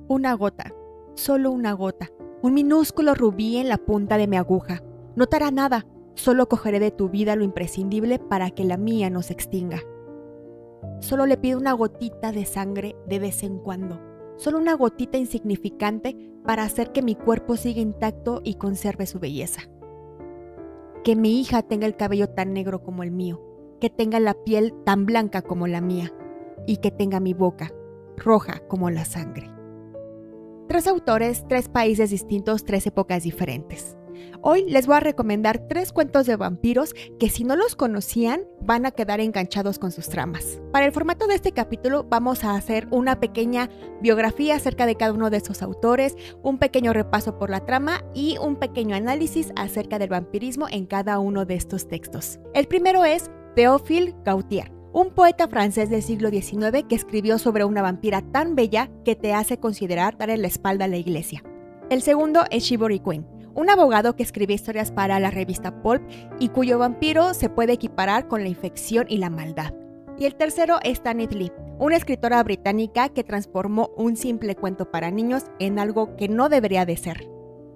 Una gota, solo una gota, un minúsculo rubí en la punta de mi aguja. No te hará nada, solo cogeré de tu vida lo imprescindible para que la mía no se extinga. Solo le pido una gotita de sangre de vez en cuando, solo una gotita insignificante para hacer que mi cuerpo siga intacto y conserve su belleza. Que mi hija tenga el cabello tan negro como el mío, que tenga la piel tan blanca como la mía y que tenga mi boca roja como la sangre. 3 autores, 3 países distintos, 3 épocas diferentes. Hoy les voy a recomendar 3 cuentos de vampiros que si no los conocían van a quedar enganchados con sus tramas. Para el formato de este capítulo vamos a hacer una pequeña biografía acerca de cada uno de estos autores, un pequeño repaso por la trama y un pequeño análisis acerca del vampirismo en cada uno de estos textos. El primero es Théophile Gautier, un poeta francés del siglo XIX que escribió sobre una vampira tan bella que te hace considerar darle la espalda a la iglesia. El segundo es Chivalry Quinn, un abogado que escribe historias para la revista Pulp y cuyo vampiro se puede equiparar con la infección y la maldad. Y el tercero es Tanith Lee, una escritora británica que transformó un simple cuento para niños en algo que no debería de ser.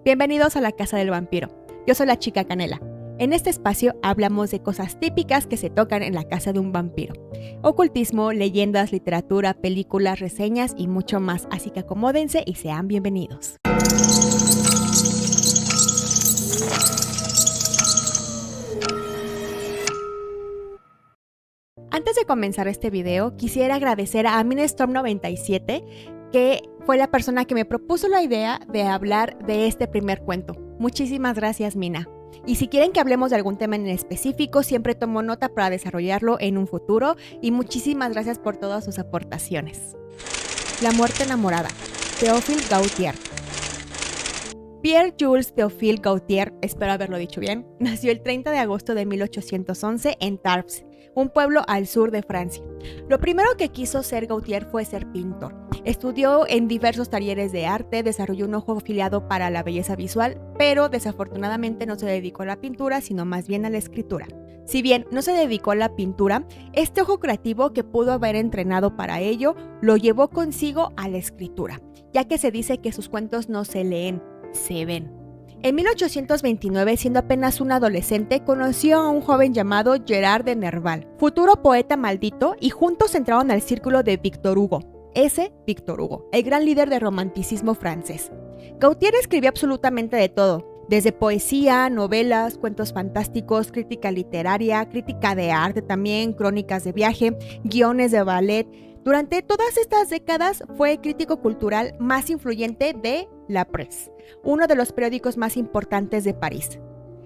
Bienvenidos a la Casa del Vampiro. Yo soy la Chica Canela. En este espacio hablamos de cosas típicas que se tocan en la casa de un vampiro. Ocultismo, leyendas, literatura, películas, reseñas y mucho más. Así que acomódense y sean bienvenidos. Antes de comenzar este video, quisiera agradecer a Minestorm97, que fue la persona que me propuso la idea de hablar de este primer cuento. Muchísimas gracias, Mina. Y si quieren que hablemos de algún tema en específico, siempre tomo nota para desarrollarlo en un futuro. Y muchísimas gracias por todas sus aportaciones. La muerte enamorada, Théophile Gautier. Pierre-Jules Théophile Gautier, espero haberlo dicho bien, nació el 30 de agosto de 1811 en Tarbes, un pueblo al sur de Francia. Lo primero que quiso ser Gautier fue ser pintor. Estudió en diversos talleres de arte, desarrolló un ojo afilado para la belleza visual, pero desafortunadamente no se dedicó a la pintura, sino más bien a la escritura. Si bien no se dedicó a la pintura, este ojo creativo que pudo haber entrenado para ello, lo llevó consigo a la escritura, ya que se dice que sus cuentos no se leen, se ven. En 1829, siendo apenas un adolescente, conoció a un joven llamado Gerard de Nerval, futuro poeta maldito, y juntos entraron al círculo de Victor Hugo. Ese Victor Hugo, el gran líder del romanticismo francés. Gautier escribió absolutamente de todo, desde poesía, novelas, cuentos fantásticos, crítica literaria, crítica de arte también, crónicas de viaje, guiones de ballet. Durante todas estas décadas fue el crítico cultural más influyente de La Presse, uno de los periódicos más importantes de París.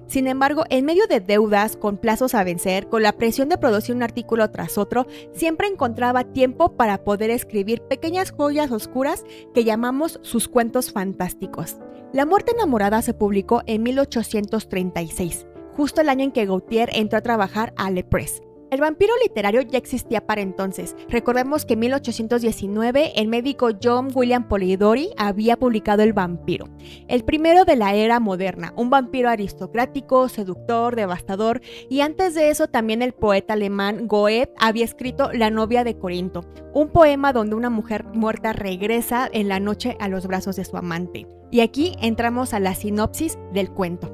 Sin embargo, en medio de deudas, con plazos a vencer, con la presión de producir un artículo tras otro, siempre encontraba tiempo para poder escribir pequeñas joyas oscuras que llamamos sus cuentos fantásticos. La muerte enamorada se publicó en 1836, justo el año en que Gautier entró a trabajar a La Presse. El vampiro literario ya existía para entonces. Recordemos que en 1819 el médico John William Polidori había publicado El vampiro, el primero de la era moderna, un vampiro aristocrático, seductor, devastador, y antes de eso también el poeta alemán Goethe había escrito La novia de Corinto, un poema donde una mujer muerta regresa en la noche a los brazos de su amante. Y aquí entramos a la sinopsis del cuento.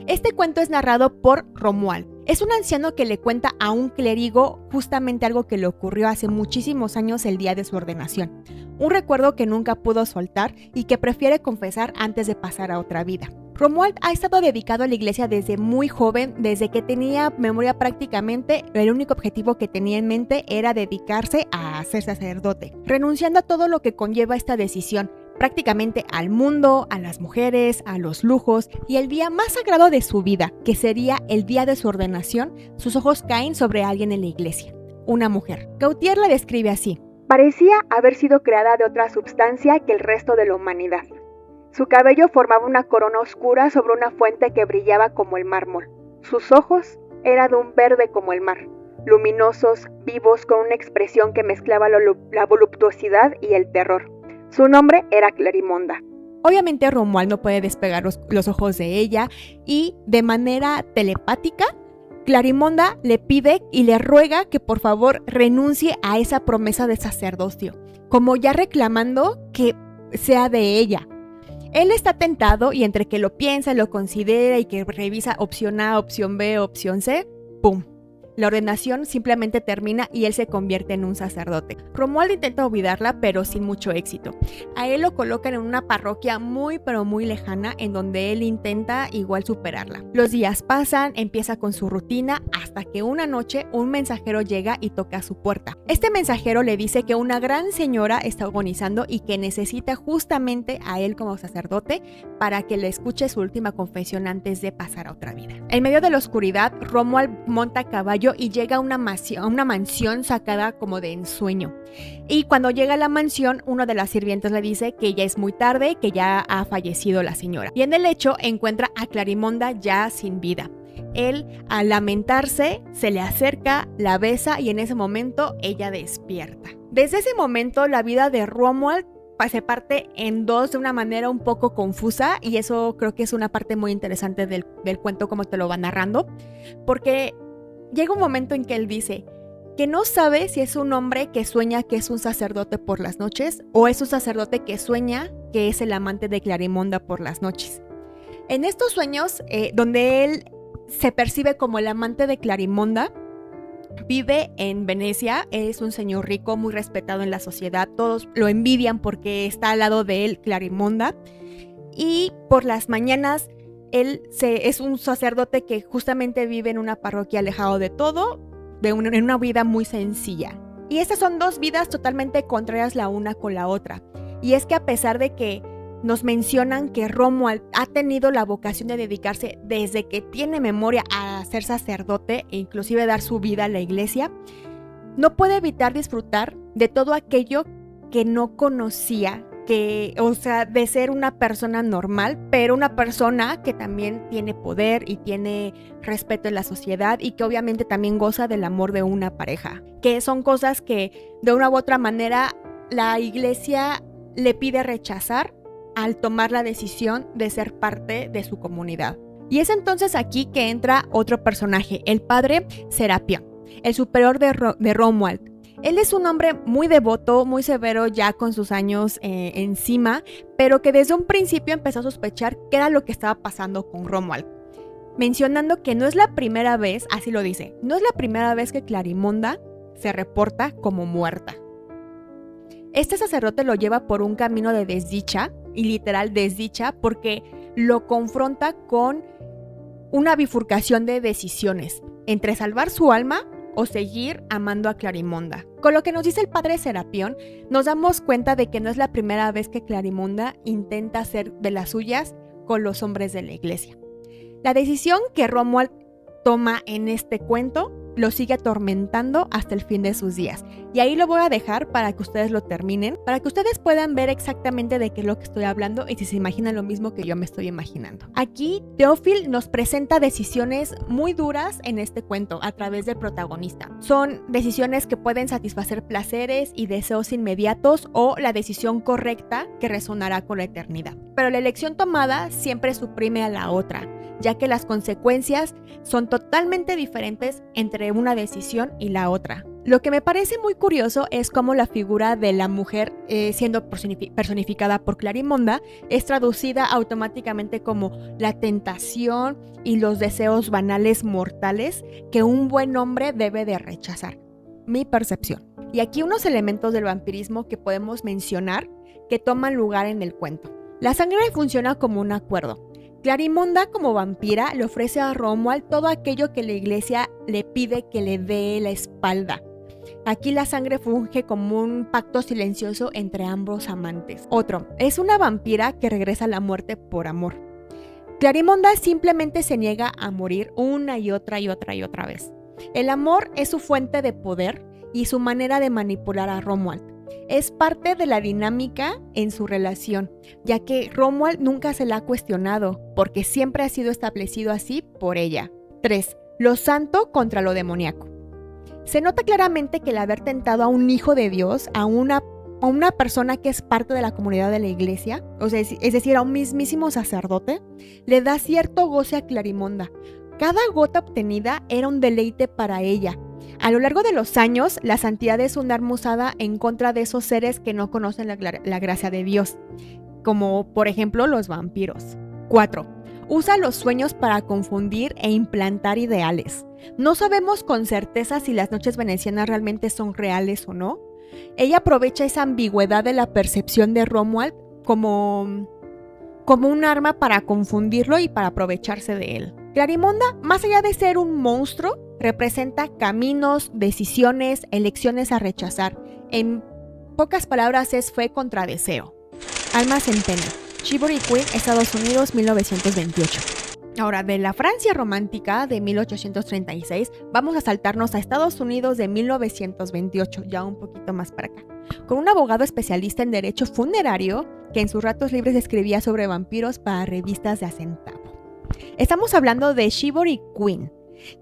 Este cuento es narrado por Romuald. Es un anciano que le cuenta a un clérigo justamente algo que le ocurrió hace muchísimos años el día de su ordenación. Un recuerdo que nunca pudo soltar y que prefiere confesar antes de pasar a otra vida. Romuald ha estado dedicado a la iglesia desde muy joven, desde que tenía memoria prácticamente. El único objetivo que tenía en mente era dedicarse a ser sacerdote, renunciando a todo lo que conlleva esta decisión, prácticamente al mundo, a las mujeres, a los lujos, y el día más sagrado de su vida, que sería el día de su ordenación, sus ojos caen sobre alguien en la iglesia, una mujer. Gautier la describe así: parecía haber sido creada de otra sustancia que el resto de la humanidad. Su cabello formaba una corona oscura sobre una fuente que brillaba como el mármol. Sus ojos eran de un verde como el mar, luminosos, vivos, con una expresión que mezclaba la voluptuosidad y el terror. Su nombre era Clarimonda. Obviamente Romuald no puede despegar los ojos de ella y de manera telepática Clarimonda le pide y le ruega que por favor renuncie a esa promesa de sacerdocio, como ya reclamando que sea de ella. Él está tentado y entre que lo piensa, lo considera y que revisa opción A, opción B, opción C, ¡pum! La ordenación simplemente termina y él se convierte en un sacerdote. Romuald intenta olvidarla, pero sin mucho éxito. A él lo colocan en una parroquia muy pero muy lejana, en donde él intenta igual superarla. Los días pasan, empieza con su rutina, hasta que una noche un mensajero llega y toca a su puerta. Este mensajero le dice que una gran señora está agonizando y que necesita justamente a él como sacerdote para que le escuche su última confesión antes de pasar a otra vida. En medio de la oscuridad, Romuald monta a caballo y llega a una mansión sacada como de ensueño. Y cuando llega a la mansión, uno de las sirvientes le dice que ya es muy tarde, que ya ha fallecido la señora. Y en el lecho encuentra a Clarimonda ya sin vida. Él, al lamentarse, se le acerca, la besa y en ese momento ella despierta. Desde ese momento, la vida de Romuald se parte en dos de una manera un poco confusa, y eso creo que es una parte muy interesante del cuento, como te lo va narrando, porque llega un momento en que él dice que no sabe si es un hombre que sueña que es un sacerdote por las noches o es un sacerdote que sueña que es el amante de Clarimonda por las noches. En estos sueños, donde él se percibe como el amante de Clarimonda, vive en Venecia, es un señor rico, muy respetado en la sociedad, todos lo envidian porque está al lado de él Clarimonda, y por las mañanas él es un sacerdote que justamente vive en una parroquia alejado de todo, en una vida muy sencilla. Y estas son dos vidas totalmente contrarias la una con la otra. Y es que a pesar de que nos mencionan que Romuald ha tenido la vocación de dedicarse desde que tiene memoria a ser sacerdote e inclusive dar su vida a la iglesia, no puede evitar disfrutar de todo aquello que no conocía, de ser una persona normal, pero una persona que también tiene poder y tiene respeto en la sociedad y que obviamente también goza del amor de una pareja, que son cosas que de una u otra manera la iglesia le pide rechazar al tomar la decisión de ser parte de su comunidad. Y es entonces aquí que entra otro personaje, el padre Serapión, el superior de Romuald. Él es un hombre muy devoto, muy severo ya con sus años encima, pero que desde un principio empezó a sospechar qué era lo que estaba pasando con Romuald, mencionando que no es la primera vez, así lo dice, no es la primera vez que Clarimonda se reporta como muerta. Este sacerdote lo lleva por un camino de desdicha, y literal desdicha, porque lo confronta con una bifurcación de decisiones entre salvar su alma o seguir amando a Clarimonda. Con lo que nos dice el padre Serapión, nos damos cuenta de que no es la primera vez que Clarimonda intenta hacer de las suyas con los hombres de la iglesia. La decisión que Romuald toma en este cuento lo sigue atormentando hasta el fin de sus días. Y ahí lo voy a dejar para que ustedes lo terminen, para que ustedes puedan ver exactamente de qué es lo que estoy hablando y si se imaginan lo mismo que yo me estoy imaginando. Aquí, Théophile nos presenta decisiones muy duras en este cuento a través del protagonista. Son decisiones que pueden satisfacer placeres y deseos inmediatos o la decisión correcta que resonará con la eternidad. Pero la elección tomada siempre suprime a la otra, ya que las consecuencias son totalmente diferentes entre una decisión y la otra. Lo que me parece muy curioso es cómo la figura de la mujer, siendo personificada por Clarimonda, es traducida automáticamente como la tentación y los deseos banales mortales que un buen hombre debe de rechazar. Mi percepción. Y aquí unos elementos del vampirismo que podemos mencionar que toman lugar en el cuento. La sangre funciona como un acuerdo. Clarimonda, como vampira, le ofrece a Romuald todo aquello que la iglesia le pide que le dé la espalda. Aquí la sangre funge como un pacto silencioso entre ambos amantes. Otro, es una vampira que regresa a la muerte por amor. Clarimonda simplemente se niega a morir una y otra vez. El amor es su fuente de poder y su manera de manipular a Romuald. Es parte de la dinámica en su relación, ya que Romuald nunca se la ha cuestionado, porque siempre ha sido establecido así por ella. 3. Lo santo contra lo demoníaco. Se nota claramente que el haber tentado a un hijo de Dios, a una persona que es parte de la comunidad de la iglesia, es decir, a un mismísimo sacerdote, le da cierto goce a Clarimonda. Cada gota obtenida era un deleite para ella. A lo largo de los años, la santidad es un arma usada en contra de esos seres que no conocen la gracia de Dios, como por ejemplo los vampiros. 4. Usa los sueños para confundir e implantar ideales. No sabemos con certeza si las noches venecianas realmente son reales o no. Ella aprovecha esa ambigüedad de la percepción de Romuald como un arma para confundirlo y para aprovecharse de él. Clarimonda, más allá de ser un monstruo, representa caminos, decisiones, elecciones a rechazar. En pocas palabras, es fe contra deseo. Almas en pena. Chivalry Queen, Estados Unidos, 1928. Ahora, de la Francia romántica de 1836, vamos a saltarnos a Estados Unidos de 1928, ya un poquito más para acá, con un abogado especialista en derecho funerario que en sus ratos libres escribía sobre vampiros para revistas de a centavo. Estamos hablando de Chivalry Queen,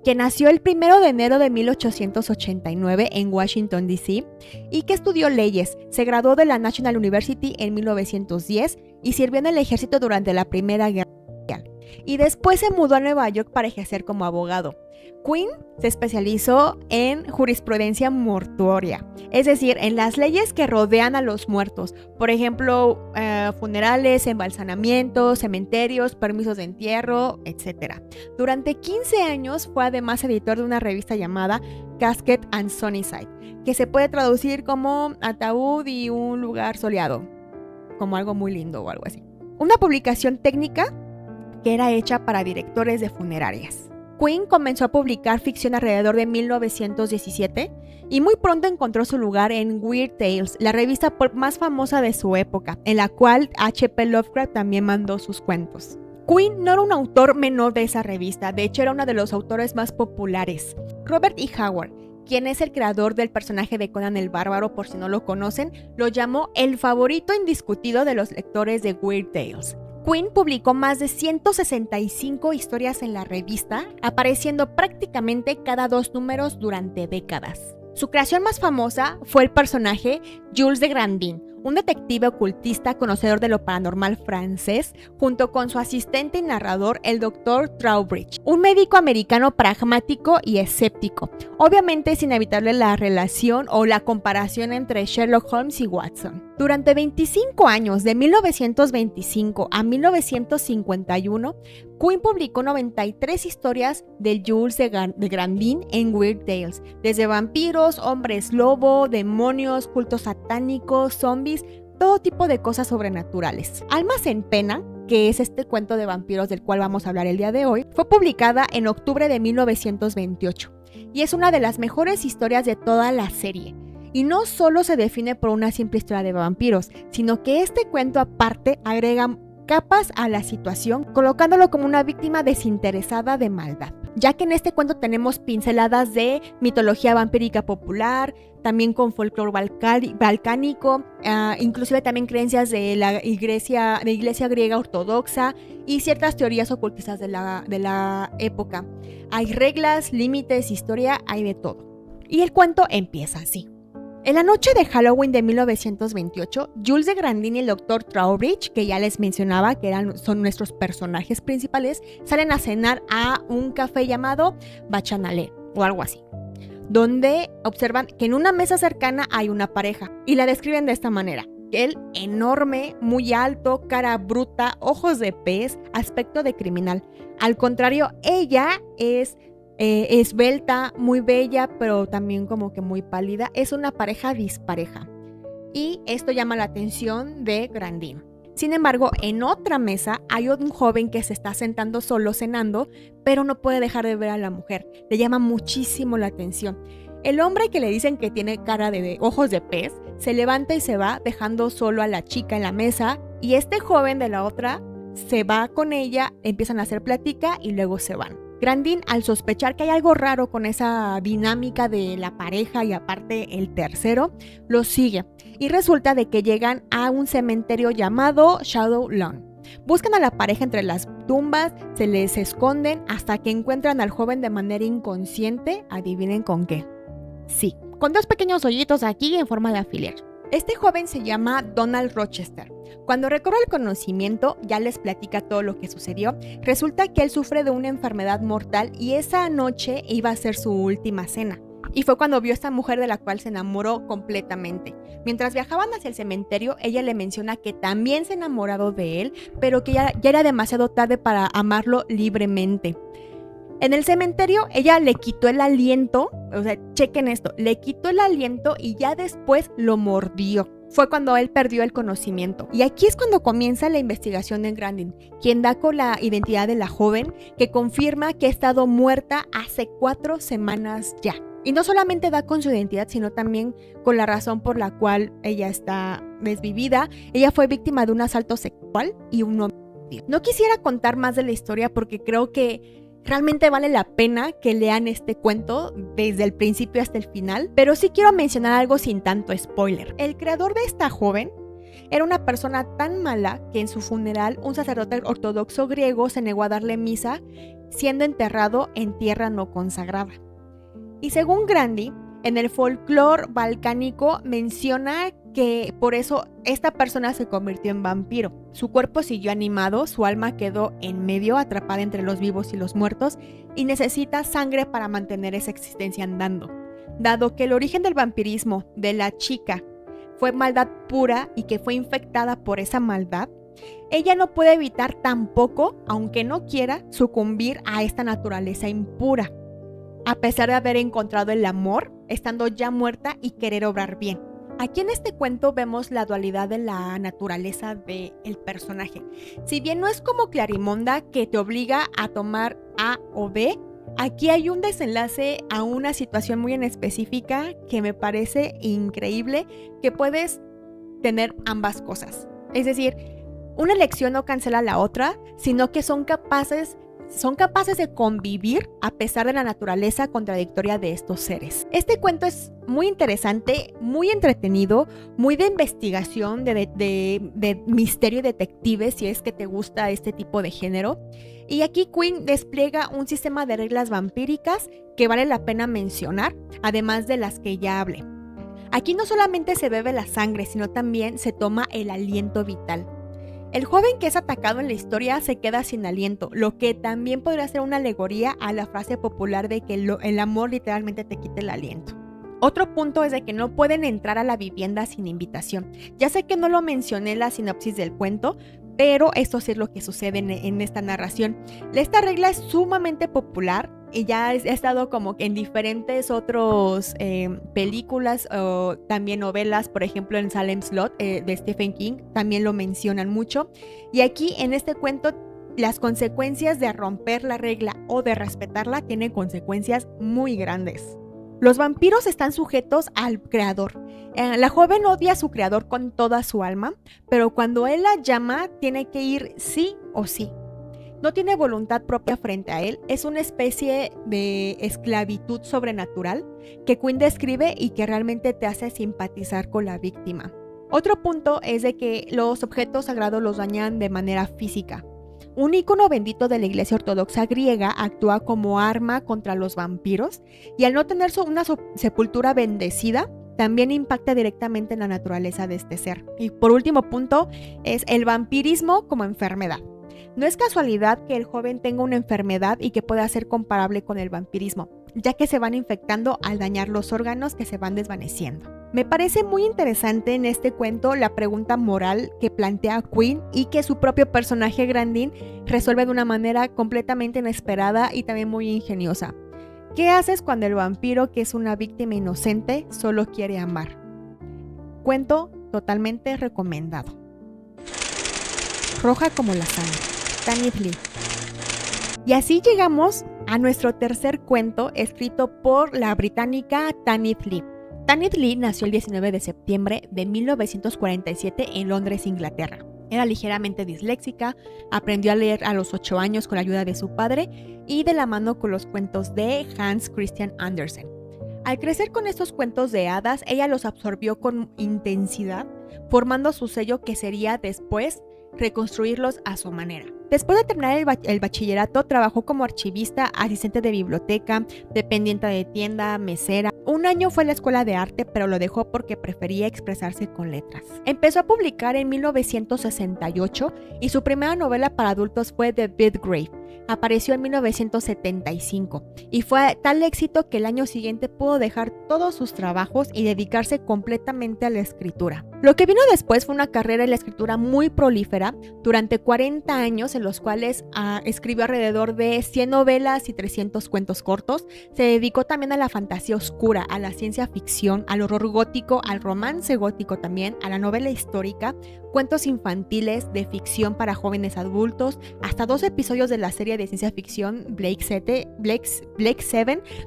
que nació el 1 de enero de 1889 en Washington, D.C. y que estudió leyes. Se graduó de la National University en 1910 y sirvió en el ejército durante la Primera Guerra Mundial. Y después se mudó a Nueva York para ejercer como abogado. Queen se especializó en jurisprudencia mortuoria, es decir, en las leyes que rodean a los muertos, por ejemplo, funerales, embalsamamientos, cementerios, permisos de entierro, etc. Durante 15 años fue además editor de una revista llamada Casket and Sunnyside, que se puede traducir como ataúd y un lugar soleado, como algo muy lindo o algo así. Una publicación técnica que era hecha para directores de funerarias. Queen comenzó a publicar ficción alrededor de 1917 y muy pronto encontró su lugar en Weird Tales, la revista pulp más famosa de su época, en la cual H.P. Lovecraft también mandó sus cuentos. Queen no era un autor menor de esa revista, de hecho era uno de los autores más populares. Robert E. Howard, quien es el creador del personaje de Conan el Bárbaro, por si no lo conocen, lo llamó el favorito indiscutido de los lectores de Weird Tales. Queen publicó más de 165 historias en la revista, apareciendo prácticamente cada 2 números durante décadas. Su creación más famosa fue el personaje Jules de Grandin, un detective ocultista conocedor de lo paranormal francés, junto con su asistente y narrador, el Dr. Trowbridge, un médico americano pragmático y escéptico. Obviamente es inevitable la relación o la comparación entre Sherlock Holmes y Watson. Durante 25 años, de 1925 a 1951, Queen publicó 93 historias del Jules de Grandin en Weird Tales, desde vampiros, hombres lobo, demonios, cultos satánicos, zombies, todo tipo de cosas sobrenaturales. Almas en pena, que es este cuento de vampiros del cual vamos a hablar el día de hoy, fue publicada en octubre de 1928 y es una de las mejores historias de toda la serie. Y no solo se define por una simple historia de vampiros, sino que este cuento aparte agrega capas a la situación, colocándolo como una víctima desinteresada de maldad, ya que en este cuento tenemos pinceladas de mitología vampírica popular, también con folclore balcánico, inclusive también creencias de la iglesia griega ortodoxa y ciertas teorías ocultistas de la época. Hay reglas, límites, historia, hay de todo. Y el cuento empieza así. En la noche de Halloween de 1928, Jules de Grandin y el Dr. Trowbridge, que ya les mencionaba que son nuestros personajes principales, salen a cenar a un café llamado Bachanalé o algo así, donde observan que en una mesa cercana hay una pareja y la describen de esta manera. Él enorme, muy alto, cara bruta, ojos de pez, aspecto de criminal. Al contrario, ella es esbelta, muy bella, pero también como que muy pálida. Es una pareja dispareja. Y esto llama la atención de Grandin. Sin embargo, en otra mesa hay un joven que se está sentando solo cenando, pero no puede dejar de ver a la mujer. Le llama muchísimo la atención. El hombre, que le dicen que tiene cara de ojos de pez, se levanta y se va, dejando solo a la chica en la mesa. Y este joven de la otra se va con ella, empiezan a hacer plática y luego se van. Grandin, al sospechar que hay algo raro con esa dinámica de la pareja y aparte el tercero, los sigue y resulta de que llegan a un cementerio llamado Shadow Lawn. Buscan a la pareja entre las tumbas, se les esconden hasta que encuentran al joven de manera inconsciente. ¿Adivinen con qué? Sí, con 2 pequeños hoyitos aquí en forma de alfiler. Este joven se llama Donald Rochester. Cuando recobre el conocimiento, ya les platica todo lo que sucedió. Resulta que él sufre de una enfermedad mortal y esa noche iba a ser su última cena. Y fue cuando vio a esta mujer de la cual se enamoró completamente. Mientras viajaban hacia el cementerio, ella le menciona que también se ha enamorado de él, pero que ya era demasiado tarde para amarlo libremente. En el cementerio, ella le quitó el aliento, o sea, chequen esto, le quitó el aliento y ya después lo mordió. Fue cuando él perdió el conocimiento. Y aquí es cuando comienza la investigación de Grandin, quien da con la identidad de la joven, que confirma que ha estado muerta hace 4 semanas ya. Y no solamente da con su identidad, sino también con la razón por la cual ella está desvivida. Ella fue víctima de un asalto sexual y un homicidio. No quisiera contar más de la historia porque creo que realmente vale la pena que lean este cuento desde el principio hasta el final, pero sí quiero mencionar algo sin tanto spoiler. El creador de esta joven era una persona tan mala que en su funeral un sacerdote ortodoxo griego se negó a darle misa, siendo enterrado en tierra no consagrada. Y según Grandi, en el folclore balcánico menciona que por eso esta persona se convirtió en vampiro. Su cuerpo siguió animado, su alma quedó en medio, atrapada entre los vivos y los muertos, y necesita sangre para mantener esa existencia andando. Dado que el origen del vampirismo de la chica fue maldad pura y que fue infectada por esa maldad, ella no puede evitar tampoco, aunque no quiera, sucumbir a esta naturaleza impura, a pesar de haber encontrado el amor, estando ya muerta y querer obrar bien. Aquí en este cuento vemos la dualidad de la naturaleza del personaje. Si bien no es como Clarimonda que te obliga a tomar A o B, aquí hay un desenlace a una situación muy en específica que me parece increíble, que puedes tener ambas cosas. Es decir, una elección no cancela la otra, sino que son capaces de convivir a pesar de la naturaleza contradictoria de estos seres. Este cuento es muy interesante, muy entretenido, muy de investigación, de misterio y detective, si es que te gusta este tipo de género. Y aquí Quinn despliega un sistema de reglas vampíricas que vale la pena mencionar, además de las que ya hablé. Aquí no solamente se bebe la sangre, sino también se toma el aliento vital. El joven que es atacado en la historia se queda sin aliento, lo que también podría ser una alegoría a la frase popular de que el amor literalmente te quita el aliento. Otro punto es de que no pueden entrar a la vivienda sin invitación. Ya sé que no lo mencioné en la sinopsis del cuento, pero esto sí es lo que sucede en esta narración. Esta regla es sumamente popular y ya ha estado como en diferentes otros películas o también novelas, por ejemplo en Salem's Lot de Stephen King, también lo mencionan mucho. Y aquí en este cuento las consecuencias de romper la regla o de respetarla tienen consecuencias muy grandes. Los vampiros están sujetos al creador. La joven odia a su creador con toda su alma, pero cuando él la llama tiene que ir sí o sí. No tiene voluntad propia frente a él, es una especie de esclavitud sobrenatural que Quinn describe y que realmente te hace simpatizar con la víctima. Otro punto es de que los objetos sagrados los dañan de manera física. Un ícono bendito de la iglesia ortodoxa griega actúa como arma contra los vampiros y al no tener una sepultura bendecida, también impacta directamente en la naturaleza de este ser. Y por último punto es el vampirismo como enfermedad. No es casualidad que el joven tenga una enfermedad y que pueda ser comparable con el vampirismo, ya que se van infectando al dañar los órganos que se van desvaneciendo. Me parece muy interesante en este cuento la pregunta moral que plantea Quinn y que su propio personaje Grandin resuelve de una manera completamente inesperada y también muy ingeniosa. ¿Qué haces cuando el vampiro, que es una víctima inocente, solo quiere amar? Cuento totalmente recomendado. Roja como la sangre, Tanith Lee. Y así llegamos a nuestro tercer cuento escrito por la británica Tanith Lee. Tanith Lee nació el 19 de septiembre de 1947 en Londres, Inglaterra. Era ligeramente disléxica, aprendió a leer a los 8 años con la ayuda de su padre y de la mano con los cuentos de Hans Christian Andersen. Al crecer con estos cuentos de hadas, ella los absorbió con intensidad, formando su sello que sería después reconstruirlos a su manera. Después de terminar el bachillerato, trabajó como archivista, asistente de biblioteca, dependiente de tienda, mesera. Un año fue a la escuela de arte, pero lo dejó porque prefería expresarse con letras. Empezó a publicar en 1968 y su primera novela para adultos fue The Big Grave. Apareció en 1975 y fue tal éxito que el año siguiente pudo dejar todos sus trabajos y dedicarse completamente a la escritura. Lo que vino después fue una carrera en la escritura muy prolífera durante 40 años en los cuales escribió alrededor de 100 novelas y 300 cuentos cortos. Se dedicó también a la fantasía oscura, a la ciencia ficción, al horror gótico, al romance gótico también, a la novela histórica, cuentos infantiles, de ficción para jóvenes adultos, hasta 2 episodios de la serie de ciencia ficción Blake 7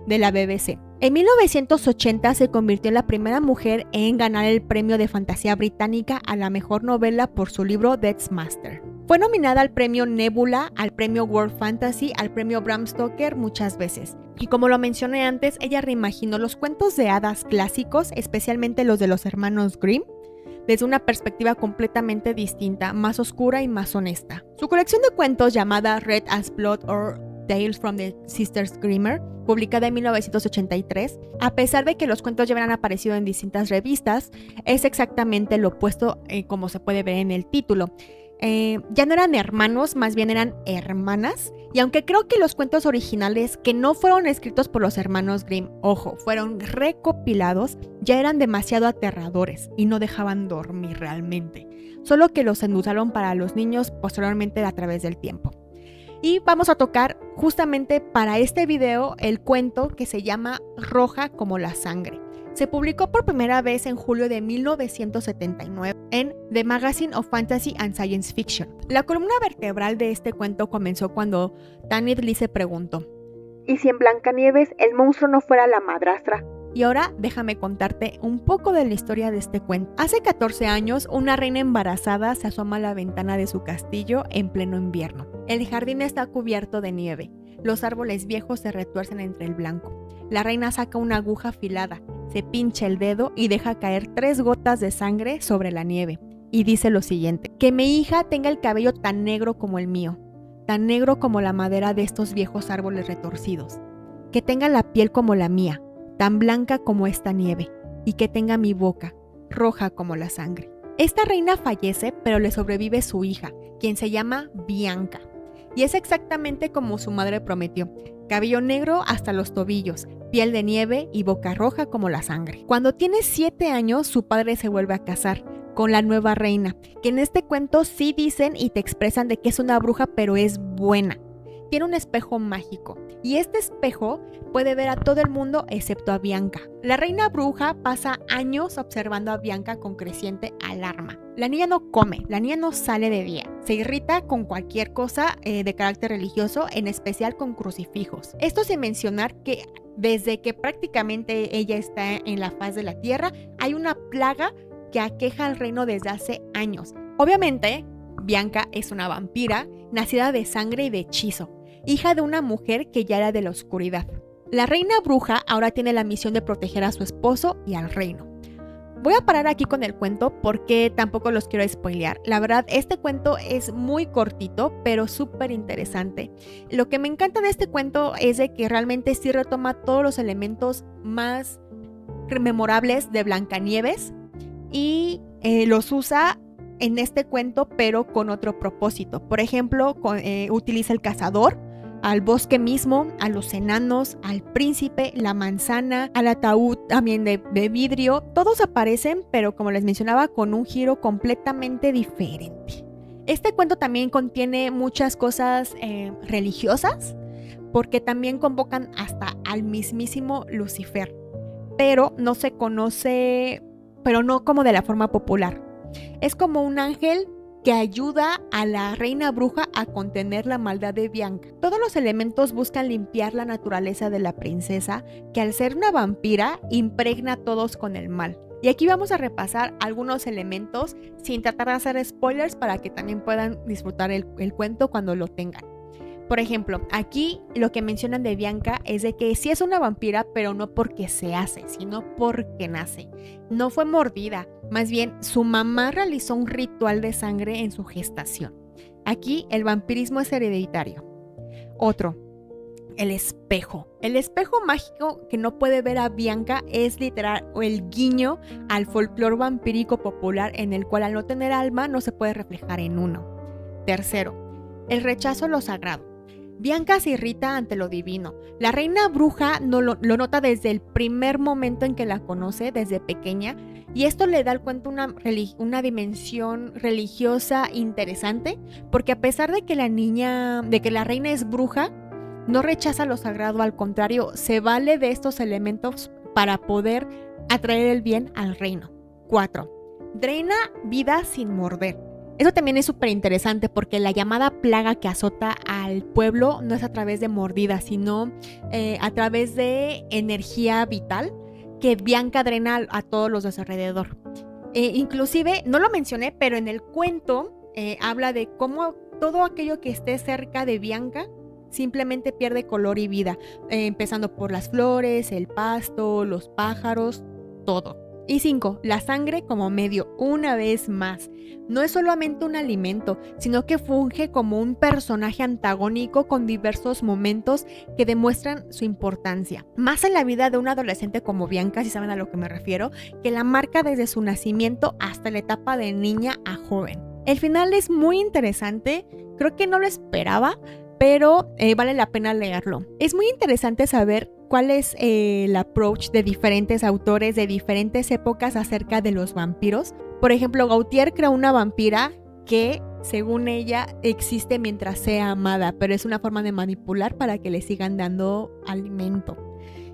de la BBC. En 1980 se convirtió en la primera mujer en ganar el premio de fantasía británica a la mejor novela por su libro Death's Master. Fue nominada al premio Nebula, al premio World Fantasy, al premio Bram Stoker muchas veces. Y como lo mencioné antes, ella reimaginó los cuentos de hadas clásicos, especialmente los de los hermanos Grimm, desde una perspectiva completamente distinta, más oscura y más honesta. Su colección de cuentos llamada Red as Blood or Tales from the Sisters Grimmer, publicada en 1983, a pesar de que los cuentos ya habían aparecido en distintas revistas, es exactamente lo opuesto como se puede ver en el título. Ya no eran hermanos, más bien eran hermanas, y aunque creo que los cuentos originales que no fueron escritos por los hermanos Grimm, ojo, fueron recopilados, ya eran demasiado aterradores y no dejaban dormir realmente, solo que los endulzaron para los niños posteriormente a través del tiempo. Y vamos a tocar justamente para este video el cuento que se llama Roja como la sangre. Se publicó por primera vez en julio de 1979 en The Magazine of Fantasy and Science Fiction. La columna vertebral de este cuento comenzó cuando Tanith Lee se preguntó: ¿y si en Blancanieves el monstruo no fuera la madrastra? Y ahora déjame contarte un poco de la historia de este cuento. Hace 14 años, una reina embarazada se asoma a la ventana de su castillo en pleno invierno. El jardín está cubierto de nieve. Los árboles viejos se retuercen entre el blanco. La reina saca una aguja afilada, se pincha el dedo y deja caer 3 gotas de sangre sobre la nieve. Y dice lo siguiente: que mi hija tenga el cabello tan negro como el mío, tan negro como la madera de estos viejos árboles retorcidos. Que tenga la piel como la mía, tan blanca como esta nieve, y que tenga mi boca, roja como la sangre. Esta reina fallece, pero le sobrevive su hija, quien se llama Bianca. Y es exactamente como su madre prometió: cabello negro hasta los tobillos, piel de nieve y boca roja como la sangre. Cuando tiene 7 años, su padre se vuelve a casar con la nueva reina, que en este cuento sí dicen y te expresan de que es una bruja, pero es buena. Tiene un espejo mágico y este espejo puede ver a todo el mundo excepto a Bianca. La reina bruja pasa años observando a Bianca con creciente alarma. La niña no come, la niña no sale de día. Se irrita con cualquier cosa de carácter religioso, en especial con crucifijos. Esto sin mencionar que desde que prácticamente ella está en la faz de la tierra, hay una plaga que aqueja al reino desde hace años. Obviamente, Bianca es una vampira, nacida de sangre y de hechizo, hija de una mujer que ya era de la oscuridad. La reina bruja ahora tiene la misión de proteger a su esposo y al reino. Voy a parar aquí con el cuento porque tampoco los quiero spoilear. La verdad, este cuento es muy cortito, pero súper interesante. Lo que me encanta de este cuento es de que realmente sí retoma todos los elementos más memorables de Blancanieves y los usa en este cuento, pero con otro propósito. Por ejemplo, utiliza el cazador, al bosque mismo, a los enanos, al príncipe, la manzana, al ataúd también de vidrio. Todos aparecen, pero como les mencionaba, con un giro completamente diferente. Este cuento también contiene muchas cosas religiosas, porque también convocan hasta al mismísimo Lucifer, pero no se conoce, pero no como de la forma popular. Es como un ángel que ayuda a la reina bruja a contener la maldad de Bianca. Todos los elementos buscan limpiar la naturaleza de la princesa, que al ser una vampira impregna a todos con el mal. Y aquí vamos a repasar algunos elementos sin tratar de hacer spoilers para que también puedan disfrutar el cuento cuando lo tengan. Por ejemplo, aquí lo que mencionan de Bianca es de que sí es una vampira, pero no porque se hace, sino porque nace. No fue mordida, más bien su mamá realizó un ritual de sangre en su gestación. Aquí el vampirismo es hereditario. Otro, el espejo. El espejo mágico que no puede ver a Bianca es literal el guiño al folclore vampírico popular en el cual al no tener alma no se puede reflejar en uno. Tercero, el rechazo a lo sagrado. Bianca se irrita ante lo divino. La reina bruja lo nota desde el primer momento en que la conoce, desde pequeña, y esto le da al cuento una dimensión religiosa interesante, porque a pesar de que la reina es bruja, no rechaza lo sagrado, al contrario, se vale de estos elementos para poder atraer el bien al reino. 4. Drena vida sin morder. Eso también es súper interesante porque la llamada plaga que azota al pueblo no es a través de mordidas, sino a través de energía vital que Bianca drena a todos los de su alrededor. Inclusive, no lo mencioné, pero en el cuento habla de cómo todo aquello que esté cerca de Bianca simplemente pierde color y vida, empezando por las flores, el pasto, los pájaros, todo. Y 5. La sangre como medio, una vez más. No es solamente un alimento, sino que funge como un personaje antagónico con diversos momentos que demuestran su importancia. Más en la vida de un adolescente como Bianca, si saben a lo que me refiero, que la marca desde su nacimiento hasta la etapa de niña a joven. El final es muy interesante, creo que no lo esperaba, pero vale la pena leerlo. Es muy interesante saber cuál es el approach de diferentes autores de diferentes épocas acerca de los vampiros. Por ejemplo, Gautier creó una vampira que, según ella, existe mientras sea amada, pero es una forma de manipular para que le sigan dando alimento.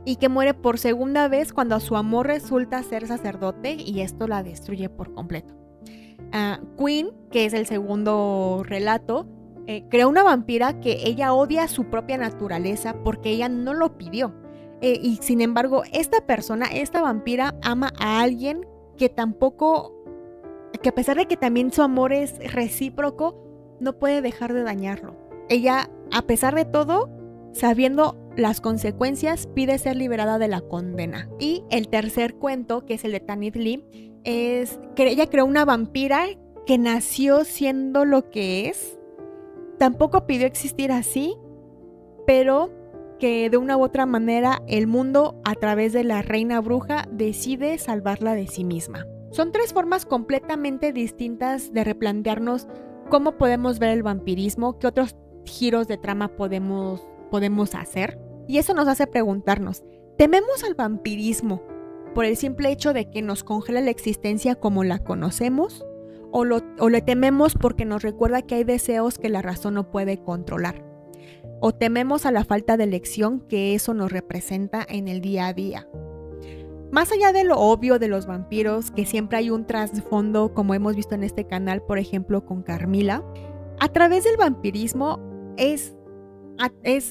Y que muere por segunda vez cuando su amor resulta ser sacerdote y esto la destruye por completo. Queen, que es el segundo relato, creó una vampira que ella odia su propia naturaleza porque ella no lo pidió. Y sin embargo, esta vampira, ama a alguien que a pesar de que también su amor es recíproco, no puede dejar de dañarlo. Ella, a pesar de todo, sabiendo las consecuencias, pide ser liberada de la condena. Y el tercer cuento, que es el de Tanith Lee, es que ella creó una vampira que nació siendo lo que es. Tampoco pidió existir así, pero que de una u otra manera el mundo, a través de la reina bruja, decide salvarla de sí misma. Son 3 formas completamente distintas de replantearnos cómo podemos ver el vampirismo, qué otros giros de trama podemos hacer. Y eso nos hace preguntarnos, ¿tememos al vampirismo por el simple hecho de que nos congela la existencia como la conocemos? ¿O le tememos porque nos recuerda que hay deseos que la razón no puede controlar? ¿O tememos a la falta de elección que eso nos representa en el día a día? Más allá de lo obvio de los vampiros, que siempre hay un trasfondo, como hemos visto en este canal, por ejemplo, con Carmila, a través del vampirismo es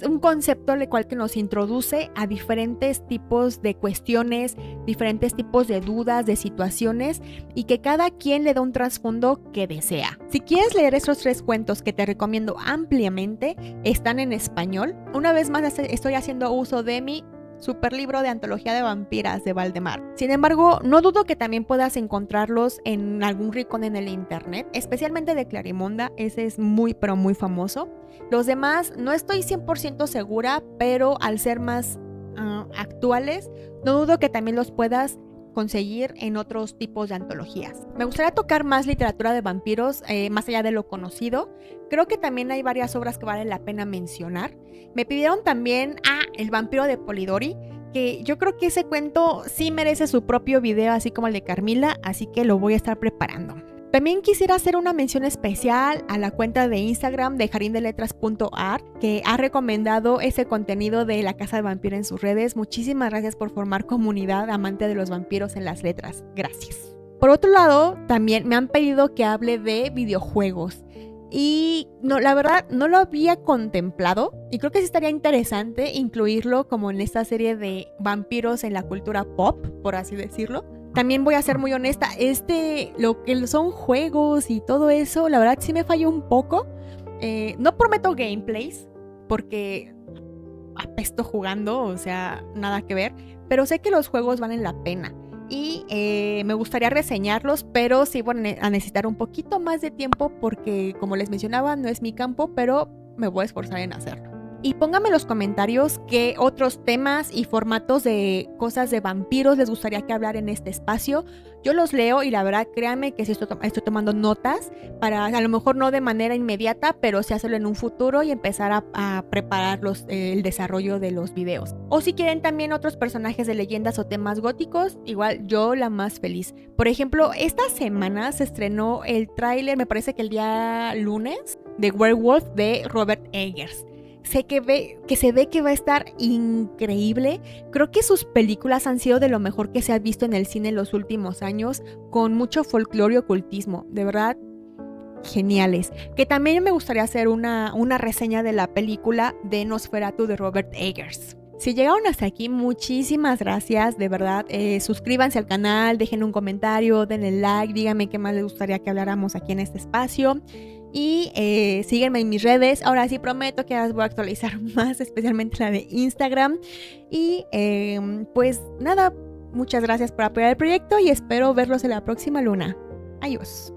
un concepto al cual que nos introduce a diferentes tipos de cuestiones, diferentes tipos de dudas, de situaciones, y que cada quien le da un trasfondo que desea. Si quieres leer estos 3 cuentos que te recomiendo ampliamente, están en español. Una vez más estoy haciendo uso de mi super libro de antología de vampiras de Valdemar. Sin embargo, no dudo que también puedas encontrarlos en algún rincón en el internet, especialmente de Clarimonda. Ese es muy pero muy famoso. Los demás no estoy 100% segura, pero al ser más actuales, no dudo que también los puedas conseguir en otros tipos de antologías. Me gustaría tocar más literatura de vampiros, más allá de lo conocido. Creo que también hay varias obras que vale la pena mencionar. Me pidieron también El vampiro de Polidori, que yo creo que ese cuento sí merece su propio video, así como el de Carmila, así que lo voy a estar preparando. También quisiera hacer una mención especial a la cuenta de Instagram de jarindeletras.art, que ha recomendado ese contenido de La Casa de Vampiro en sus redes. Muchísimas gracias por formar comunidad amante de los vampiros en las letras. Gracias. Por otro lado, también me han pedido que hable de videojuegos. Y no, la verdad no lo había contemplado y creo que sí estaría interesante incluirlo como en esta serie de vampiros en la cultura pop, por así decirlo. También voy a ser muy honesta, lo que son juegos y todo eso, la verdad sí me falló un poco. No prometo gameplays, porque apesto jugando, o sea, nada que ver, pero sé que los juegos valen la pena. y me gustaría reseñarlos, pero sí van a necesitar un poquito más de tiempo porque, como les mencionaba, no es mi campo, pero me voy a esforzar en hacerlo. Y pónganme en los comentarios qué otros temas y formatos de cosas de vampiros les gustaría que hablar en este espacio. Yo los leo y la verdad, créanme que sí estoy tomando notas para, a lo mejor no de manera inmediata, pero sí hacerlo en un futuro y empezar a preparar el desarrollo de los videos. O si quieren también otros personajes de leyendas o temas góticos, igual yo la más feliz. Por ejemplo, esta semana se estrenó el tráiler, me parece que el día lunes, de Werewolf de Robert Eggers. Sé que se ve que va a estar increíble. Creo que sus películas han sido de lo mejor que se ha visto en el cine en los últimos años, con mucho folclore y ocultismo. De verdad, geniales. Que también me gustaría hacer una reseña de la película de Nosferatu de Robert Eggers. Si llegaron hasta aquí, muchísimas gracias, de verdad. Suscríbanse al canal, dejen un comentario, denle like, díganme qué más les gustaría que habláramos aquí en este espacio. Y síguenme en mis redes. Ahora sí prometo que las voy a actualizar más, especialmente la de Instagram. Y pues nada, muchas gracias por apoyar el proyecto y espero verlos en la próxima luna. Adiós.